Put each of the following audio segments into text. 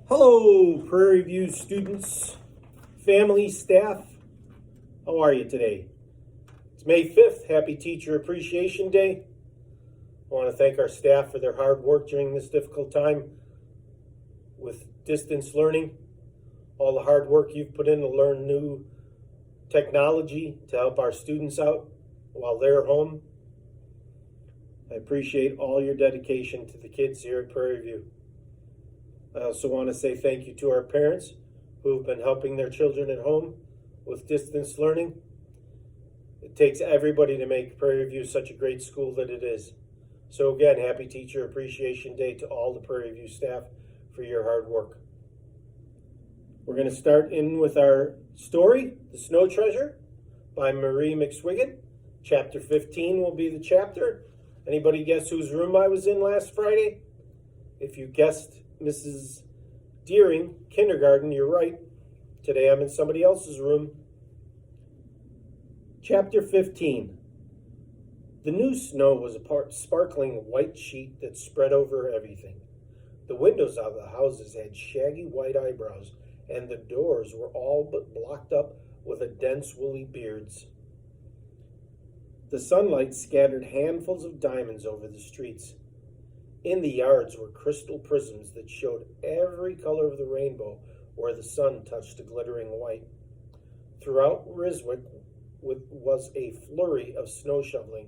Hello, Prairie View students, family, staff. How are you today? It's May 5th. Happy Teacher Appreciation Day. I want to thank our staff for their hard work during this difficult time with distance learning. All the hard work you've put in to learn new technology to help our students out while they're home. I appreciate all your dedication to the kids here at Prairie View. I also want to say thank you to our parents who have been helping their children at home with distance learning. It takes everybody to make Prairie View such a great school that it is. So again, happy Teacher Appreciation Day to all the Prairie View staff for your hard work. We're going to start in with our story, The Snow Treasure by Marie McSwiggan. Chapter 15 will be the chapter. Anybody guess whose room I was in last Friday? If you guessed Mrs. Deering, kindergarten, you're right. Today I'm in somebody else's room. Chapter 15. The new snow was a sparkling white sheet that spread over everything. The windows of the houses had shaggy white eyebrows, and the doors were all but blocked up with a dense woolly beards. The sunlight scattered handfuls of diamonds over the streets. In the yards were crystal prisms that showed every color of the rainbow where the sun touched a glittering white. Throughout Ryswick was a flurry of snow shoveling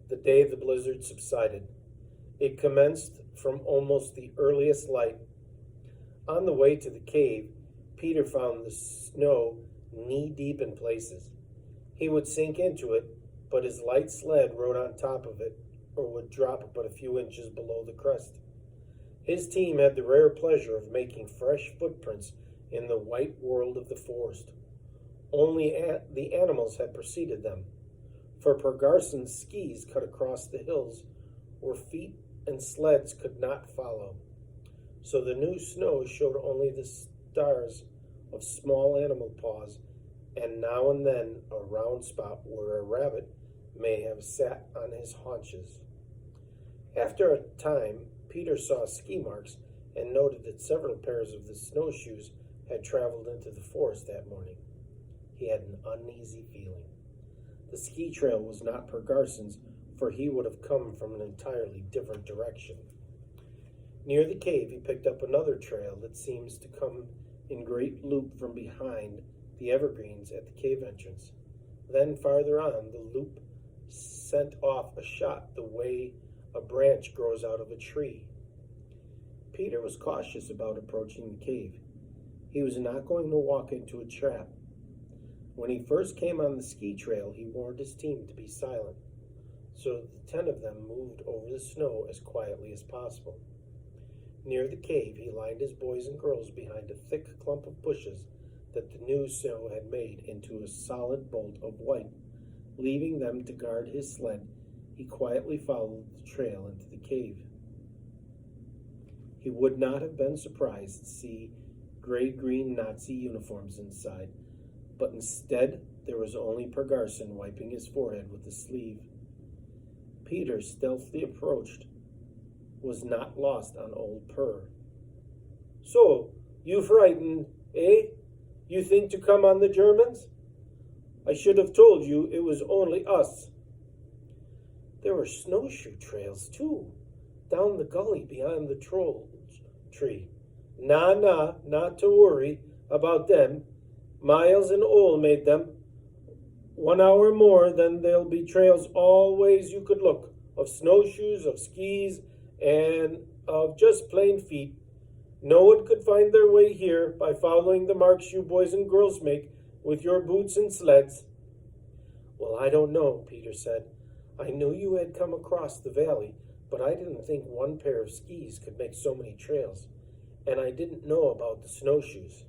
the day the blizzard subsided. It commenced from almost the earliest light. On the way to the cave, Peter found the snow knee-deep in places. He would sink into it, but his light sled rode on top of it, or would drop but a few inches below the crest. His team had the rare pleasure of making fresh footprints in the white world of the forest. Only the animals had preceded them, for Pergarson's skis cut across the hills where feet and sleds could not follow. So the new snow showed only the stars of small animal paws, and now and then a round spot where a rabbit may have sat on his haunches. After a time, Peter saw ski marks and noted that several pairs of the snowshoes had traveled into the forest that morning. He had an uneasy feeling. The ski trail was not Pergarson's, for he would have come from an entirely different direction. Near the cave, he picked up another trail that seems to come in great loop from behind the evergreens at the cave entrance. Then farther on, the loop sent off a shot the way a branch grows out of a tree. Peter was cautious about approaching the cave. He was not going to walk into a trap. When he first came on the ski trail, he warned his team to be silent, so the 10 of them moved over the snow as quietly as possible. Near the cave, he lined his boys and girls behind a thick clump of bushes that the new snow had made into a solid bolt of white. Leaving them to guard his sled, he quietly followed the trail into the cave. He would not have been surprised to see gray-green Nazi uniforms inside, but instead there was only Pergarson wiping his forehead with a sleeve. Peter stealthily approached, was not lost on old Per. "So, you frightened, eh? You think to come on the Germans? I should have told you it was only us." There were snowshoe trails, too, down the gully beyond the troll tree. Nah, not to worry about them. Miles and Ole made them. 1 hour more, then there'll be trails all ways you could look, of snowshoes, of skis, and of just plain feet. No one could find their way here by following the marks you boys and girls make with your boots and sleds. "Well, I don't know," Peter said. "I knew you had come across the valley, but I didn't think one pair of skis could make so many trails, and I didn't know about the snowshoes."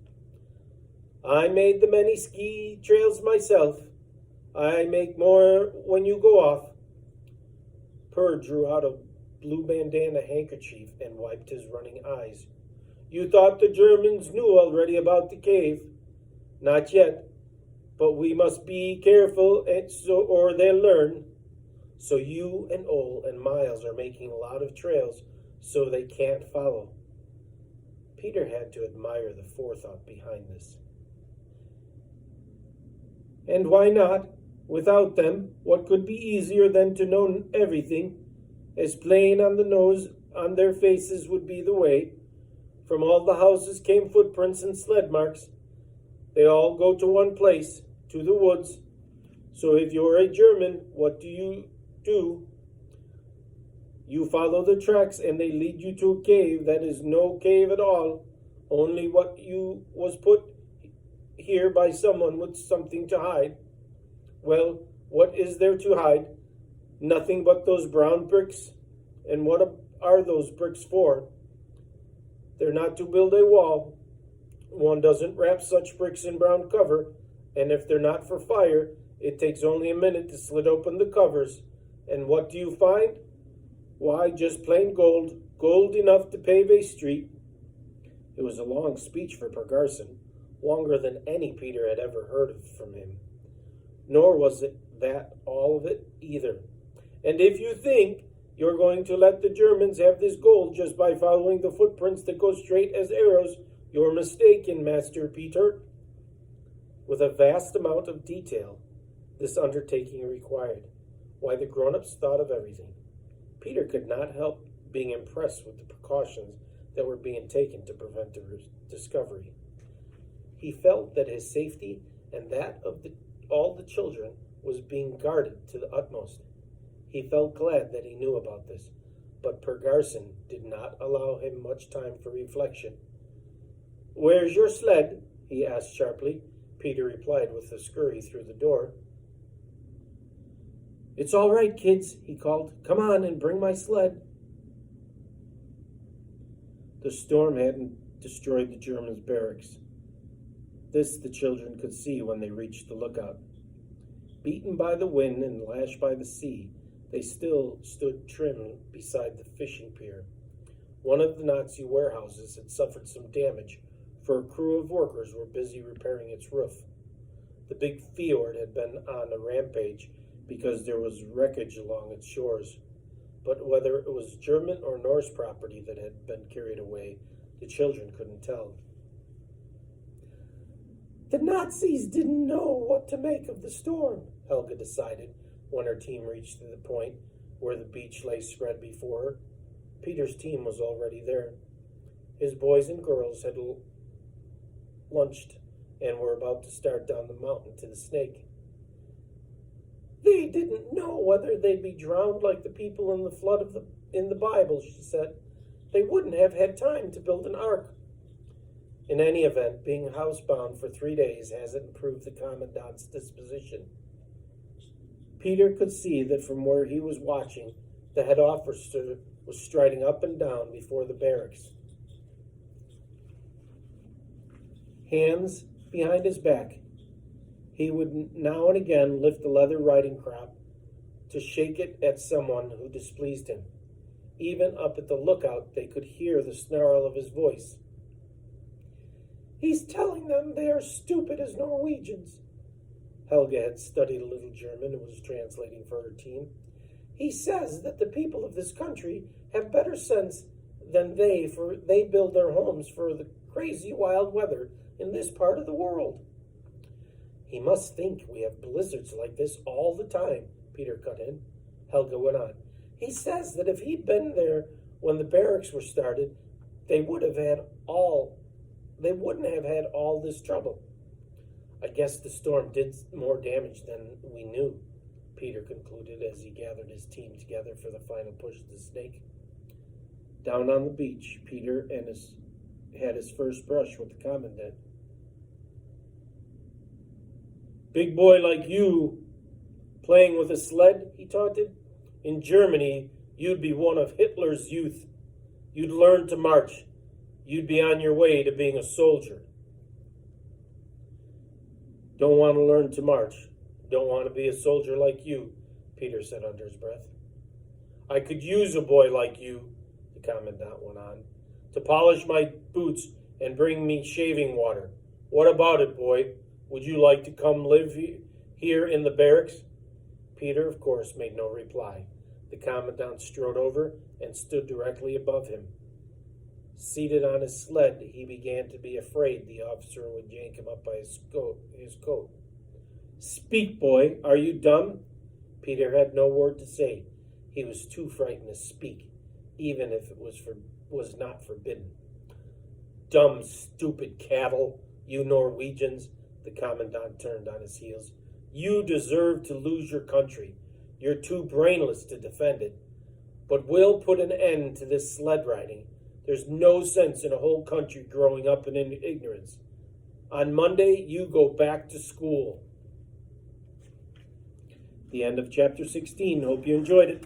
"I made the many ski trails myself. I make more when you go off." Per drew out a blue bandana handkerchief and wiped his running eyes. "You thought the Germans knew already about the cave? Not yet, but we must be careful or they'll learn. So you and Ole and Miles are making a lot of trails so they can't follow." Peter had to admire the forethought behind this. And why not? Without them, what could be easier than to know everything? As plain on the nose on their faces would be the way. From all the houses came footprints and sled marks. They all go to one place, to the woods. So if you're a German, what do? You follow the tracks and they lead you to a cave that is no cave at all, only what you was put here by someone with something to hide. Well, what is there to hide? Nothing but those brown bricks. And what are those bricks for? They're not to build a wall. One doesn't wrap such bricks in brown cover, and if they're not for fire, it takes only a minute to slit open the covers. And what do you find? Why, just plain gold, gold enough to pave a street. It was a long speech for Pargarson, longer than any Peter had ever heard of from him. Nor was it that all of it either. And if you think you're going to let the Germans have this gold just by following the footprints that go straight as arrows, you're mistaken, Master Peter. With a vast amount of detail, this undertaking required. Why, the grown-ups thought of everything. Peter could not help being impressed with the precautions that were being taken to prevent the discovery. He felt that his safety and that of all the children was being guarded to the utmost. He felt glad that he knew about this, but Pargarson did not allow him much time for reflection. "Where's your sled?" he asked sharply. Peter replied with a scurry through the door. "It's all right, kids," he called. "Come on and bring my sled." The storm hadn't destroyed the Germans' barracks. This the children could see when they reached the lookout. Beaten by the wind and lashed by the sea, they still stood trim beside the fishing pier. One of the Nazi warehouses had suffered some damage, for a crew of workers were busy repairing its roof. The big fjord had been on a rampage because there was wreckage along its shores. But whether it was German or Norse property that had been carried away, the children couldn't tell. The Nazis didn't know what to make of the storm, Helga decided when her team reached the point where the beach lay spread before her. Peter's team was already there. His boys and girls had lunched and were about to start down the mountain to the Snake. They didn't know whether they'd be drowned like the people in the flood in the Bible, she said. They wouldn't have had time to build an ark. In any event, being housebound for 3 days hasn't improved the commandant's disposition. Peter could see that from where he was watching, the head officer was striding up and down before the barracks, hands behind his back. He would now and again lift the leather riding crop to shake it at someone who displeased him. Even up at the lookout, they could hear the snarl of his voice. He's telling them they are stupid as Norwegians. Helga had studied a little German and was translating for her team. He says that the people of this country have better sense than they, for they build their homes for the crazy wild weather in this part of the world. He must think we have blizzards like this all the time, Peter cut in. Helga went on. He says that if he'd been there when the barracks were started, they wouldn't have had all this trouble. I guess the storm did more damage than we knew, Peter concluded as he gathered his team together for the final push of the Snake. Down on the beach, Peter had his first brush with the commandant. Big boy like you, playing with a sled, he taunted. In Germany, you'd be one of Hitler's youth. You'd learn to march. You'd be on your way to being a soldier. Don't want to learn to march. Don't want to be a soldier like you, Peter said under his breath. I could use a boy like you, the commandant went on, to polish my boots and bring me shaving water. What about it, boy? Would you like to come live here in the barracks? Peter, of course, made no reply. The commandant strode over and stood directly above him. Seated on his sled, he began to be afraid the officer would yank him up by his coat. Speak, boy, are you dumb? Peter had no word to say. He was too frightened to speak, even if it was not forbidden. Dumb, stupid cattle, you Norwegians, the commandant turned on his heels. You deserve to lose your country. You're too brainless to defend it. But we'll put an end to this sled riding. There's no sense in a whole country growing up in ignorance. On Monday, you go back to school. The end of chapter 16. Hope you enjoyed it.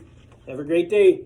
Have a great day.